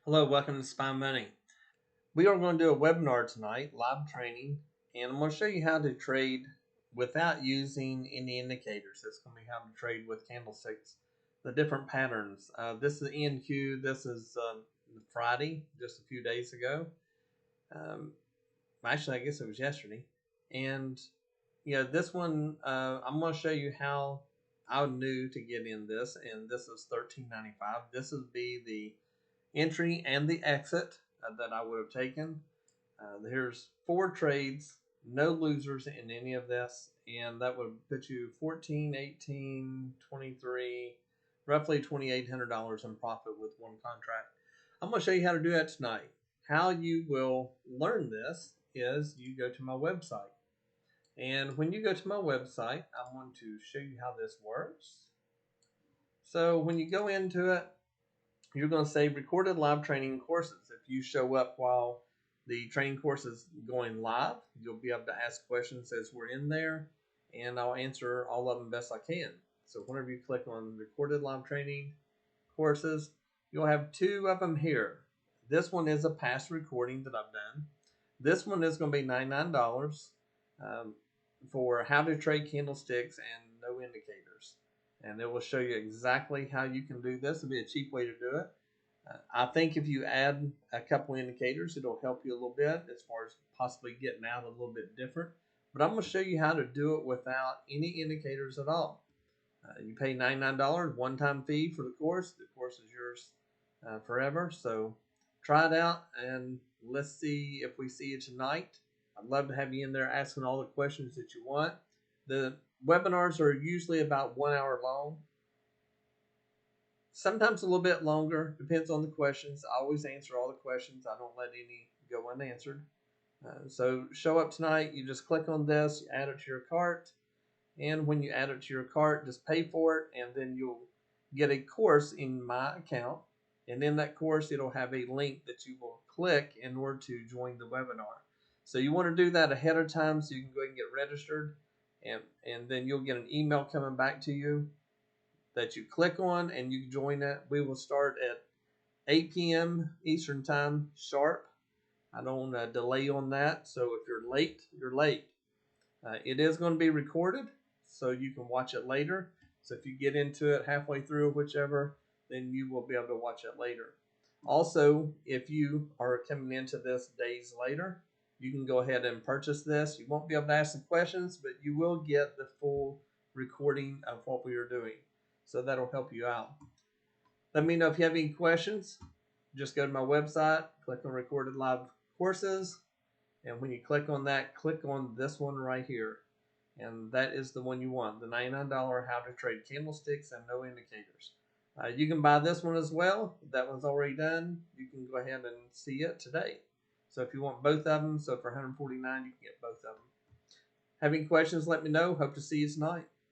Hello, welcome to Spy Money. We are going to do a webinar tonight, live training, and I'm going to show you how to trade without using any indicators. It's going to be how to trade with candlesticks, the different patterns. This is NQ. This is Friday, just a few days ago. Actually, I guess it was yesterday. And this one, I'm going to show you how I knew to get in this, and this is $13.95. This would be the entry and the exit that I would have taken. Here's 4 trades, no losers in any of this, and that would put you 14, 18, 23, roughly $2,800 in profit with one contract. I'm going to show you how to do that tonight. How you will learn this is you go to my website. And when you go to my website, I'm going to show you how this works. So when you go into it, you're going to say recorded live training courses. If you show up while the training course is going live, you'll be able to ask questions as we're in there, and I'll answer all of them best I can. So whenever you click on recorded live training courses, you'll have 2 of them here. This one is a past recording that I've done. This one is going to be $99 for how to trade candlesticks and no indicators. And it will show you exactly how you can do this. It'll be a cheap way to do it. I think if you add a couple indicators, it'll help you a little bit as far as possibly getting out a little bit different. But I'm going to show you how to do it without any indicators at all. You pay $99 one-time fee for the course. The course is yours forever. So try it out, and let's see if we see you tonight. I'd love to have you in there asking all the questions that you want. The webinars are usually about 1 hour long. Sometimes a little bit longer, depends on the questions. I always answer all the questions. I don't let any go unanswered. So show up tonight. You just click on this, you add it to your cart, and when you add it to your cart, just pay for it, and then you'll get a course in my account. And in that course, it'll have a link that you will click in order to join the webinar. So you want to do that ahead of time so you can go ahead and get registered, and then you'll get an email coming back to you that you click on, and you join it. We will start at 8 p.m. Eastern Time sharp. I don't delay on that, so if you're late, you're late. It is going to be recorded, so you can watch it later. So if you get into it halfway through, whichever, then you will be able to watch it later. Also, if you are coming into this days later, you can go ahead and purchase this. You won't be able to ask the questions, but you will get the full recording of what we are doing. So that'll help you out. Let me know if you have any questions. Just go to my website, click on recorded live courses, and when you click on that, click on this one right here. And that is the one you want, the $99 how to trade candlesticks and no indicators. You can buy this one as well. That one's already done. You can go ahead and see it today. So if you want both of them, so for $149, you can get both of them. Have any questions, let me know. Hope to see you tonight.